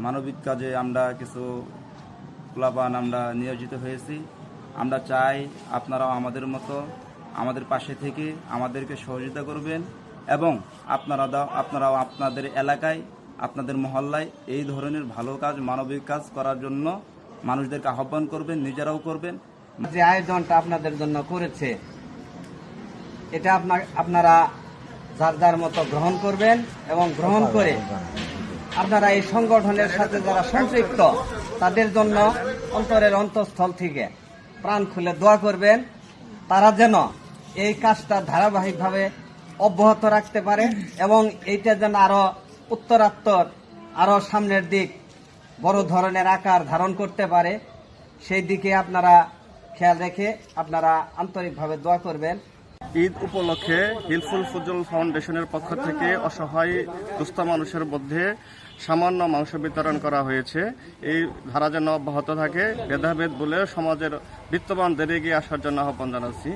মানবিক কাজে আমরা কিছু প্লাবান আমরা নিয়োজিত হয়েছি। আমরা চাই আপনারাও আমাদের মতো আমাদের পাশে থেকে আমাদেরকে সহযোগিতা করবেন এবং আপনারাও আপনাদের এলাকায় আপনাদের মহল্লায় এই ধরনের ভালো কাজ মানবিক কাজ করার জন্য মানুষদেরকে আহ্বান করবেন, নিজেরাও করবেন। যে আয়োজনটা আপনাদের জন্য করেছে এটা আপনারা যার যার মতো গ্রহণ করবেন এবং গ্রহণ করে আপনারা এই সংগঠনের সাথে যারা সম্পৃক্ত তাদের জন্য অন্তরের অন্তঃস্থল থেকে প্রাণ খুলে দোয়া করবেন, তারা যেন এই কাজটা ধারাবাহিকভাবে অব্যাহত রাখতে পারে এবং এইটা যেন আরো উত্তরাত্তর আরো সামনের দিক বড় ধরনের আকার ধারণ করতে পারে, সেই দিকে আপনারা খেয়াল রেখে আপনারা আন্তরিকভাবে দোয়া করবেন। ঈদ উপলক্ষে হিলফুল ফুজল ফাউন্ডেশনের পক্ষ থেকে অসহায় দুস্থ মানুষের মধ্যে সামান্য মাংস বিতরণ করা হয়েছে। এই ধারা যেন অব্যাহত থাকে, ভেদাভেদ বলে সমাজের বিত্তবানদের এগিয়ে আসার জন্য আহ্বান জানাচ্ছি।